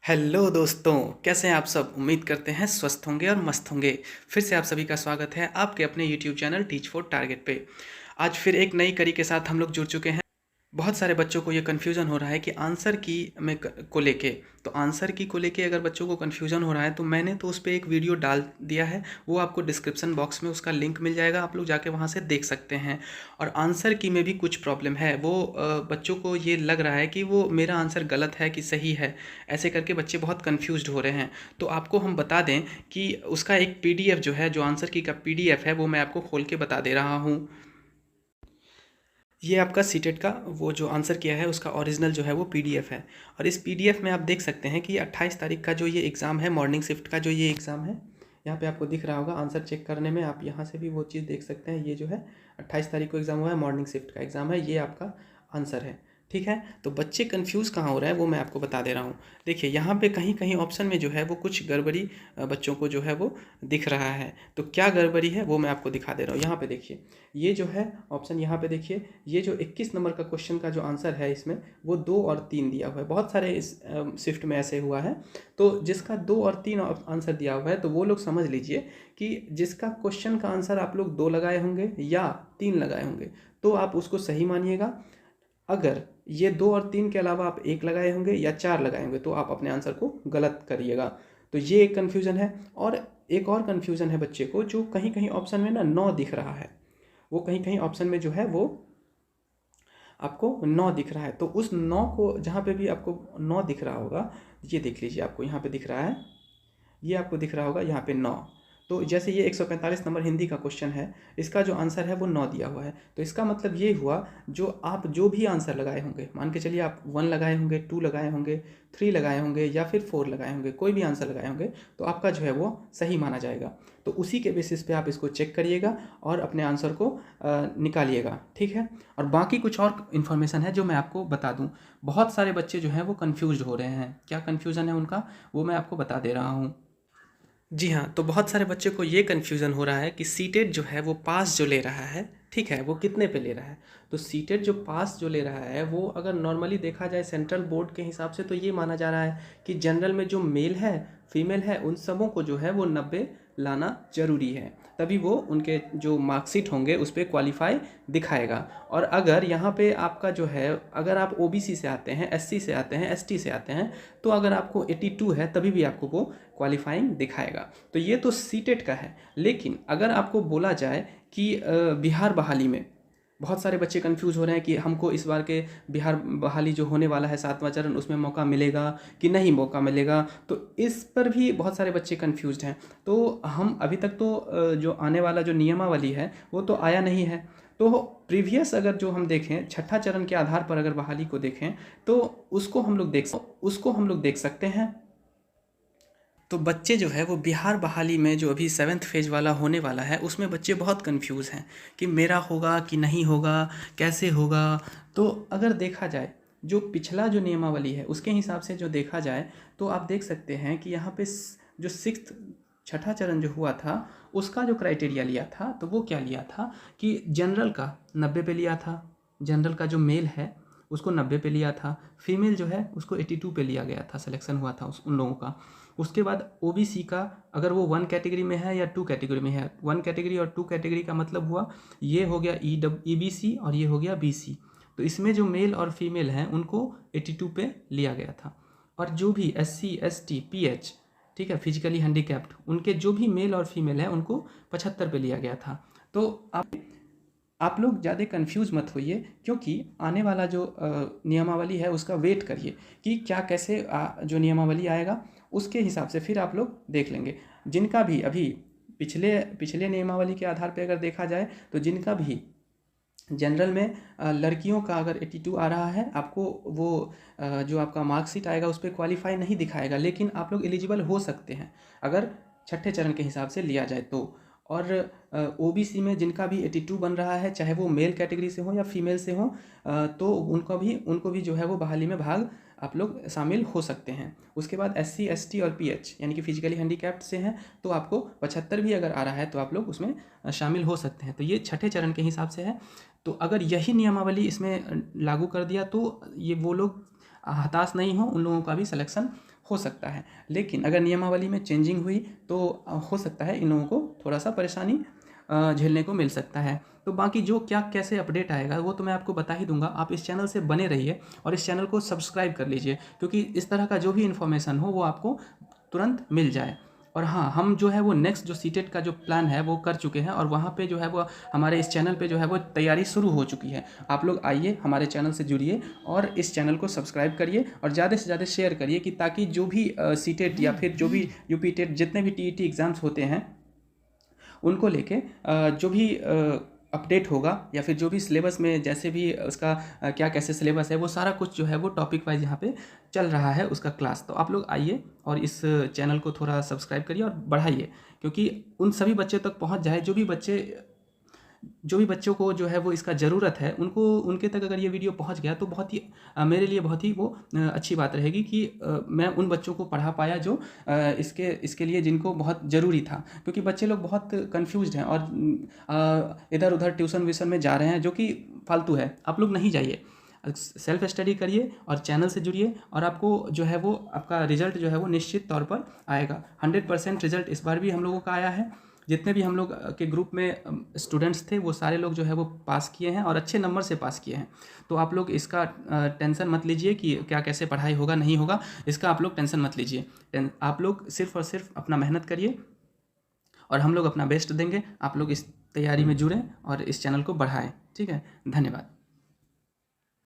Hello दोस्तों, कैसे हैं आप सब। उम्मीद करते हैं स्वस्थ होंगे और मस्त होंगे। फिर से आप सभी का स्वागत है आपके अपने YouTube channel teach for target पे। आज फिर एक नई कड़ी के साथ हम लोग जुड़ चुके हैं। बहुत सारे बच्चों को ये कन्फ्यूज़न हो रहा है कि आंसर की को लेके। तो आंसर की को लेके अगर बच्चों को कन्फ्यूज़न हो रहा है तो मैंने तो उस पर एक वीडियो डाल दिया है। वो आपको डिस्क्रिप्शन बॉक्स में उसका लिंक मिल जाएगा, आप लोग जाके वहाँ से देख सकते हैं। और आंसर की में भी कुछ प्रॉब्लम है। वो बच्चों को ये लग रहा है कि वो मेरा आंसर गलत है कि सही है। ऐसे करके बच्चे बहुत कन्फ्यूज्ड हो रहे हैं। तो आपको हम बता दें कि उसका एक पीडीएफ जो है, जो आंसर की का पीडीएफ है, वो मैं आपको खोल के बता दे रहा हूँ। ये आपका सीटेट का वो जो आंसर किया है उसका ओरिजिनल जो है वो पीडीएफ है। और इस पीडीएफ में आप देख सकते हैं कि 28 तारीख का जो ये एग्ज़ाम है, मॉर्निंग शिफ्ट का जो ये एग्ज़ाम है, यहाँ पे आपको दिख रहा होगा। आंसर चेक करने में आप यहाँ से भी वो चीज़ देख सकते हैं। ये जो है 28 तारीख को एग्ज़ाम हुआ है, मॉर्निंग शिफ्ट का एग्ज़ाम है, ये आपका आंसर है। ठीक है। तो बच्चे कंफ्यूज कहाँ हो रहे हैं वो मैं आपको बता दे रहा हूँ। देखिए यहाँ पे कहीं कहीं ऑप्शन में जो है वो कुछ गड़बड़ी बच्चों को जो है वो दिख रहा है। तो क्या गड़बड़ी है वो मैं आपको दिखा दे रहा हूँ। यहाँ पे देखिए, ये जो है ऑप्शन, यहाँ पे देखिए, ये जो 21 नंबर का क्वेश्चन का जो आंसर है इसमें वो 2 और 3 दिया हुआ है। बहुत सारे इस शिफ्ट में ऐसे हुआ है। तो जिसका 2 और 3 आंसर दिया हुआ है तो वो लोग समझ लीजिए कि जिसका क्वेश्चन का आंसर आप लोग 2 लगाए होंगे या 3 लगाए होंगे तो आप उसको सही मानिएगा। अगर ये 2 और 3 के अलावा आप 1 लगाए होंगे या 4 लगाए होंगे तो आप अपने आंसर को गलत करिएगा। तो ये एक कन्फ्यूज़न है। और एक और कन्फ्यूज़न है बच्चे को, जो कहीं कहीं ऑप्शन में ना 9 दिख रहा है। वो कहीं कहीं ऑप्शन में जो है वो आपको 9 दिख रहा है। तो उस 9 को, जहाँ पे भी आपको 9 दिख रहा होगा, ये देख लीजिए, आपको यहाँ पे दिख रहा है, ये आपको दिख रहा होगा यहाँ पे 9। तो जैसे ये 145 नंबर हिंदी का क्वेश्चन है, इसका जो आंसर है वो 9 दिया हुआ है। तो इसका मतलब ये हुआ, जो आप जो भी आंसर लगाए होंगे, मान के चलिए आप 1 लगाए होंगे, 2 लगाए होंगे, 3 लगाए होंगे या फिर 4 लगाए होंगे, कोई भी आंसर लगाए होंगे तो आपका जो है वो सही माना जाएगा। तो उसी के बेसिस पे आप इसको चेक करिएगा और अपने आंसर को निकालिएगा। ठीक है। और बाकी कुछ और इन्फॉर्मेशन है जो मैं आपको बता दूं। बहुत सारे बच्चे जो हैं वो कन्फ्यूज्ड हो रहे हैं। क्या कन्फ्यूज़न है उनका वो मैं आपको बता दे रहा हूँ। जी हाँ, तो बहुत सारे बच्चे को ये कन्फ्यूज़न हो रहा है कि सीटेट जो है वो पास जो ले रहा है, ठीक है, वो कितने पे ले रहा है। तो सीटेट जो पास जो ले रहा है वो अगर नॉर्मली देखा जाए सेंट्रल बोर्ड के हिसाब से तो ये माना जा रहा है कि जनरल में जो मेल है फीमेल है उन सबों को जो है वो 90 लाना ज़रूरी है, तभी वो उनके जो मार्कशीट होंगे उस पर क्वालिफाई दिखाएगा। और अगर यहाँ पे आपका जो है, अगर आप ओबीसी से आते हैं, एससी से आते हैं, एसटी से आते हैं, तो अगर आपको 82 है तभी भी आपको वो क्वालिफाइंग दिखाएगा। तो ये तो सीटेट का है। लेकिन अगर आपको बोला जाए कि बिहार बहाली में, बहुत सारे बच्चे कंफ्यूज हो रहे हैं कि हमको इस बार के बिहार बहाली जो होने वाला है 7वां चरण, उसमें मौका मिलेगा कि नहीं मौका मिलेगा। तो इस पर भी बहुत सारे बच्चे कंफ्यूज्ड हैं। तो हम अभी तक तो जो आने वाला जो नियमावली है वो तो आया नहीं है। तो प्रीवियस अगर जो हम देखें, छठा चरण के आधार पर अगर बहाली को देखें तो उसको हम लोग देख सकते हैं। तो बच्चे जो है वो बिहार बहाली में जो अभी 7th फेज वाला होने वाला है उसमें बच्चे बहुत कंफ्यूज हैं कि मेरा होगा कि नहीं होगा, कैसे होगा। तो अगर देखा जाए जो पिछला जो नियमावली है उसके हिसाब से जो देखा जाए तो आप देख सकते हैं कि यहाँ पे जो 6th छठा चरण जो हुआ था उसका जो क्राइटेरिया लिया था तो वो क्या लिया था कि जनरल का 90 पे लिया था। जनरल का जो मेल है उसको 90 पे लिया था। फीमेल जो है उसको 82 पे लिया गया था, सिलेक्शन हुआ था उन लोगों का। उसके बाद ओबीसी का, अगर वो 1 कैटेगरी में है या 2 कैटेगरी में है, 1 कैटेगरी और 2 कैटेगरी का मतलब हुआ ये हो गया ईबीसी और ये हो गया बीसी। तो इसमें जो मेल और फीमेल हैं उनको 82 पे लिया गया था। और जो भी एससी एसटी पीएच, ठीक है, फिजिकली हैंडीकैप्ड, उनके जो भी मेल और फीमेल हैं उनको 75 पे लिया गया था। तो आप लोग ज़्यादा कंफ्यूज मत होइए, क्योंकि आने वाला जो नियमावली है उसका वेट करिए कि क्या कैसे जो नियमावली आएगा उसके हिसाब से फिर आप लोग देख लेंगे। जिनका भी अभी पिछले पिछले नियमावली के आधार पर अगर देखा जाए तो जिनका भी जनरल में लड़कियों का अगर 82 आ रहा है, आपको वो जो आपका मार्कशीट आएगा उस पर क्वालिफाई नहीं दिखाएगा, लेकिन आप लोग एलिजिबल हो सकते हैं अगर छठे चरण के हिसाब से लिया जाए तो। और ओबीसी में जिनका भी 82 बन रहा है, चाहे वो मेल कैटेगरी से हो या फीमेल से हो, तो उनको भी जो है वो बहाली में भाग आप लोग शामिल हो सकते हैं। उसके बाद एससी एसटी और पीएच यानी कि फिजिकली हैंडीकैप्ड से हैं तो आपको 75 भी अगर आ रहा है तो आप लोग उसमें शामिल हो सकते हैं। तो ये छठे चरण के हिसाब से है। तो अगर यही नियमावली इसमें लागू कर दिया तो ये वो लोग हताश नहीं हो, उन लोगों का भी सिलेक्शन हो सकता है। लेकिन अगर नियमावली में चेंजिंग हुई तो हो सकता है इन लोगों को थोड़ा सा परेशानी झेलने को मिल सकता है। तो बाकी जो क्या कैसे अपडेट आएगा वो तो मैं आपको बता ही दूंगा। आप इस चैनल से बने रहिए और इस चैनल को सब्सक्राइब कर लीजिए, क्योंकि इस तरह का जो भी इन्फॉर्मेशन हो वो आपको तुरंत मिल जाए। और हाँ, हम जो है वो नेक्स्ट जो सीटेट का जो प्लान है वो कर चुके हैं, और वहाँ पे जो है वो हमारे इस चैनल पे जो है वो तैयारी शुरू हो चुकी है। आप लोग आइए, हमारे चैनल से जुड़िए और इस चैनल को सब्सक्राइब करिए और ज़्यादा से ज़्यादा शेयर करिए, कि ताकि जो भी सीटेट या फिर जो भी यूपी टेट जितने भी टीईटी एग्ज़ाम्स होते हैं उनको लेके जो भी अपडेट होगा, या फिर जो भी सिलेबस में जैसे भी उसका क्या कैसे सिलेबस है, वो सारा कुछ जो है वो टॉपिक वाइज यहाँ पे चल रहा है उसका क्लास। तो आप लोग आइए और इस चैनल को थोड़ा सब्सक्राइब करिए और बढ़ाइए, क्योंकि उन सभी बच्चों तक पहुँच जाए जो भी बच्चों को जो है वो इसका ज़रूरत है, उनके तक अगर ये वीडियो पहुंच गया तो बहुत ही मेरे लिए बहुत ही वो अच्छी बात रहेगी कि मैं उन बच्चों को पढ़ा पाया जो इसके लिए जिनको बहुत ज़रूरी था। क्योंकि बच्चे लोग बहुत कंफ्यूज्ड हैं और इधर उधर ट्यूशन व्यूशन में जा रहे हैं, जो कि फालतू है। आप लोग नहीं जाइए, सेल्फ स्टडी करिए और चैनल से जुड़िए, और आपको जो है वो आपका रिजल्ट जो है वो निश्चित तौर पर आएगा। 100% रिजल्ट इस बार भी हम लोगों का आया है। जितने भी हम लोग के ग्रुप में स्टूडेंट्स थे वो सारे लोग जो है वो पास किए हैं और अच्छे नंबर से पास किए हैं। तो आप लोग इसका टेंशन मत लीजिए कि क्या कैसे पढ़ाई होगा नहीं होगा, इसका आप लोग टेंशन मत लीजिए। आप लोग सिर्फ और सिर्फ अपना मेहनत करिए और हम लोग अपना बेस्ट देंगे। आप लोग इस तैयारी में जुड़ें और इस चैनल को बढ़ाएं। ठीक है, धन्यवाद।